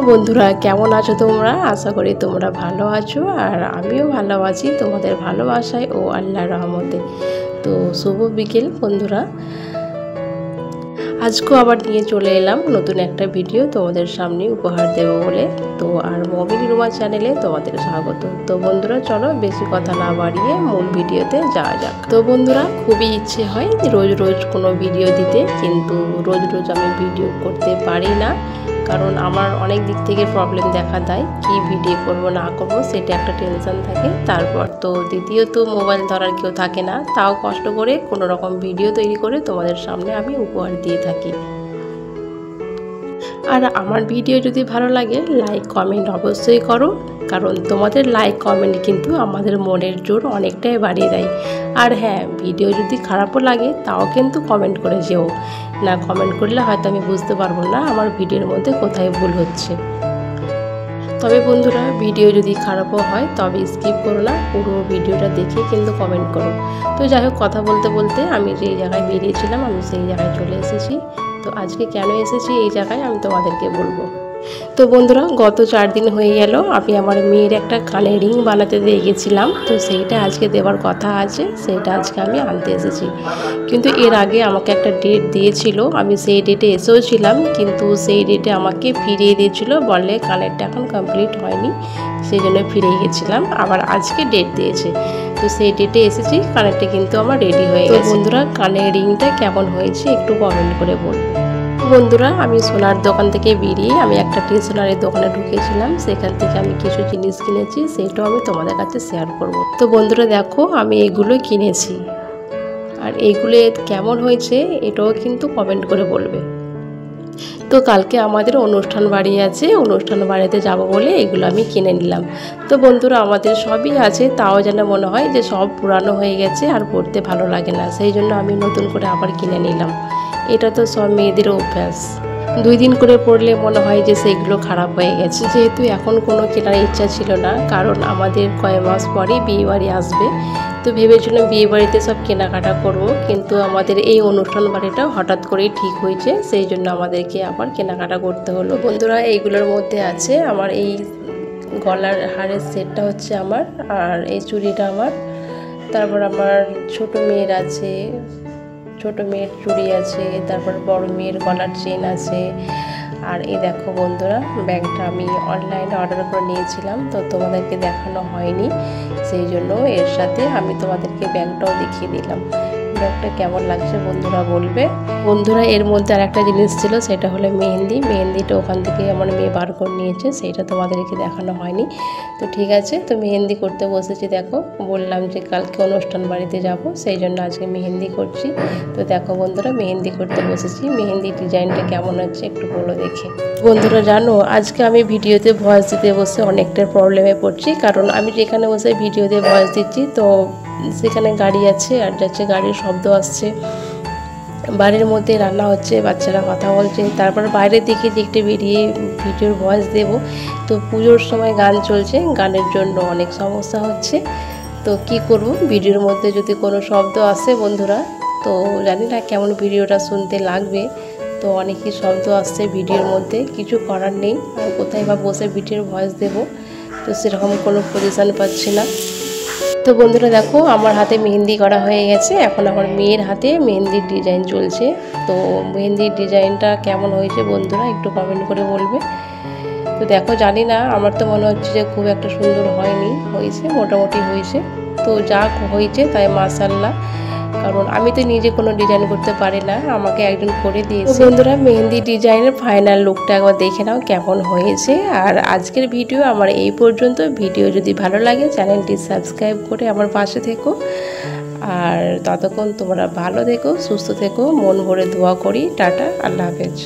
বন্ধুরা, কেমন আছো তোমরা? আশা করি তোমরা ভালো আছো আর আমিও ভালো আছি তোমাদের ভালোবাসায় ও আল্লাহর রহমতে। তো শুভ বিকেল বন্ধুরা, আজকেও আবার নিয়ে চলে এলাম নতুন একটা ভিডিও তোমাদের সামনে উপহার দেব বলে। তো আর মমিন রুমা চ্যানেলে তোমাদের স্বাগত। তো বন্ধুরা চলো বেশি কথা না বাড়িয়ে মূল ভিডিওতে যাওয়া যাক। তো বন্ধুরা, খুবই ইচ্ছে হয় রোজ রোজ কোনো ভিডিও দিতে, কিন্তু রোজ রোজ আমি ভিডিও করতে পারি না, কারণ আমার অনেক দিক থেকে প্রবলেম দেখা দেয়। কি ভিডিও করব না করব সেটা একটা টেনশন থাকে। তারপর তো দ্বিতীয়ত মোবাইল ধরার কেউ থাকে না, তাও কষ্ট করে কোনো রকম ভিডিও তৈরি করে তোমাদের সামনে আমি উপহার দিয়ে থাকি। আর আমার ভিডিও যদি ভালো লাগে লাইক কমেন্ট অবশ্যই করো, কারণ তোমাদের লাইক কমেন্ট কিন্তু আমাদের মনের জোর অনেকটাই বাড়িয়ে দেয়। আর হ্যাঁ, ভিডিও যদি খারাপও লাগে তাও কিন্তু কমেন্ট করে যেও, না কমেন্ট করলে হয়তো আমি বুঝতে পারবো না আমার ভিডিওর মধ্যে কোথায় ভুল হচ্ছে। তবে বন্ধুরা, ভিডিও যদি খারাপও হয় তবে স্কিপ করো না, পুরো ভিডিওটা দেখে কিন্তু কমেন্ট করো। তো যাই হোক, কথা বলতে বলতে আমি যেই জায়গায় বেরিয়েছিলাম আমি সেই জায়গায় চলে এসেছি। তো আজকে কেন এসেছি এই জায়গায় আমি তোমাদেরকে বলবো। তো বন্ধুরা, গত 4 দিন হয়ে গেল আমি আমার মেয়ের একটা কানের রিং বানাতে দিয়ে গেছিলাম। তো সেইটা আজকে দেওয়ার কথা আছে, সেইটা আজকে আমি আনতে এসেছি। কিন্তু এর আগে আমাকে একটা ডেট দিয়েছিল, আমি সেই ডেটে এসেও ছিলাম, কিন্তু সেই ডেটে আমাকে ফিরিয়ে দিয়েছিল, বলে কানেরটা এখন কমপ্লিট হয়নি, সেই জন্য ফিরিয়ে গেছিলাম। আবার আজকে ডেট দিয়েছে, তো সেই ডেটে এসেছি, কানেরটা কিন্তু আমার রেডি হয়ে গেছে। বন্ধুরা, কানের রিংটা কেমন হয়েছে একটু কমেন্ট করে বলবো। বন্ধুরা, আমি সোনার দোকান থেকে বেরিয়ে আমি একটা স্টেশনারি দোকানে ঢুকেছিলাম, সেখান থেকে আমি কিছু জিনিস কিনেছি, সেটাও আমি তোমাদের কাছে শেয়ার করব। তো বন্ধুরা দেখো, আমি এগুলো কিনেছি, আর এইগুলো কেমন হয়েছে এটাও কিন্তু কমেন্ট করে বলবে। তো কালকে আমাদের অনুষ্ঠান বাড়ি আছে, অনুষ্ঠান বাড়িতে যাব বলে এগুলো আমি কিনে নিলাম। তো বন্ধুরা, আমাদের সবই আছে, তাও যেন মনে হয় যে সব পুরানো হয়ে গেছে আর পরতে ভালো লাগে না, সেই জন্য আমি নতুন করে আবার কিনে নিলাম। এটা তো সব মেয়েদের অভ্যাস, 2 দিন করে পরলে মনে হয় যে সেইগুলো খারাপ হয়ে গেছে। যেহেতু এখন কোনো কেনার ইচ্ছা ছিল না, কারণ আমাদের কয়েক মাস পরেই বিয়ে বাড়ি আসবে, তো ভেবেছিলাম বিয়ে বাড়িতে সব কেনাকাটা করব, কিন্তু আমাদের এই অনুষ্ঠান বাড়িটা হঠাৎ করেই ঠিক হয়েছে, সেই জন্য আমাদেরকে আবার কেনাকাটা করতে হলো। বন্ধুরা, এইগুলোর মধ্যে আছে আমার এই গলার হারের সেটটা হচ্ছে আমার, আর এই চুড়িটা আমার, তারপর আমার ছোট মেয়ের আছে, ছোট মেয়ের চুড়ি আছে, তারপর বড় মেয়ের গলার চেন আছে। আর এই দেখো বন্ধুরা, ব্যাগটা আমি অনলাইনে অর্ডার করে নিয়েছিলাম, তো তোমাদেরকে দেখানো হয়নি, সেই জন্য এর সাথে আমি তোমাদেরকে ব্যাগটাও দেখিয়ে দিলাম। ব্যাগটা কেমন লাগছে বন্ধুরা বলবে। বন্ধুরা, এর মধ্যে আর একটা জিনিস ছিল, সেটা হলো মেহেন্দি। মেহেন্দিটা ওখান থেকে আমার মেয়ে বার করে নিয়েছে, সেইটা তোমাদেরকে দেখানো হয়নি। তো ঠিক আছে, তো মেহেন্দি করতে বসেছি। দেখো, বললাম যে কালকে অনুষ্ঠান বাড়িতে যাব, সেই জন্য আজকে মেহেন্দি করছি। তো দেখো বন্ধুরা, মেহেন্দি করতে বসেছি। মেহেন্দি ডিজাইনটা কেমন হচ্ছে একটু বলো দেখে। বন্ধুরা জানো, আজকে আমি ভিডিওতে ভয়েস দিতে বসে অনেকটা প্রবলেমে পড়ছি, কারণ আমি যেখানে বসে ভিডিওতে ভয়েস দিচ্ছি তো সেখানে গাড়ি আছে আর যাচ্ছে, গাড়ির শব্দ আসছে, বাড়ির মধ্যে রান্না হচ্ছে, বাচ্চারা কথা বলছে, তারপর বাইরের দিকে দেখতে বেরিয়ে ভিডিওর ভয়েস দেব, তো পুজোর সময় গান চলছে, গানের জন্য অনেক সমস্যা হচ্ছে। তো কি করব, ভিডিওর মধ্যে যদি কোনো শব্দ আসে বন্ধুরা, তো জানি না কেমন ভিডিওটা শুনতে লাগবে। তো অনেকই শব্দ আসছে ভিডিওর মধ্যে, কিছু করার নেই, আর কোথায় বা বসে ভিডিওর ভয়েস দেব, তো সেরকম কোনো পজিশান পাচ্ছি না। তো বন্ধুরা দেখো, আমার হাতে মেহেন্দি করা হয়ে গেছে, এখন আমার মেয়ের হাতে মেহেন্দির ডিজাইন চলছে। তো মেহেন্দির ডিজাইনটা কেমন হয়েছে বন্ধুরা একটু কমেন্ট করে বলবে। তো দেখো, জানি না, আমার তো মনে হচ্ছে যে খুব একটা সুন্দর হয়নি, হয়েছে মোটামুটি হয়েছে। তো যা হয়েছে তাই মাশাআল্লাহ, কারণ আমি তো নিজে কোনো ডিজাইন করতে পারি না, আমাকে একজন করে দিয়েছে। বন্ধুরা, মেহেন্দি ডিজাইনের ফাইনাল লুকটা একবার দেখে নাও কেমন হয়েছে। আর আজকের ভিডিও আমার এই পর্যন্ত। ভিডিও যদি ভালো লাগে চ্যানেলটি সাবস্ক্রাইব করে আমার পাশে থেকো, আর ততক্ষণ তোমরা ভালো থেকো, সুস্থ থেকো, মন ভরে দোয়া করি। টাটা, আল্লাহ হাফেজ।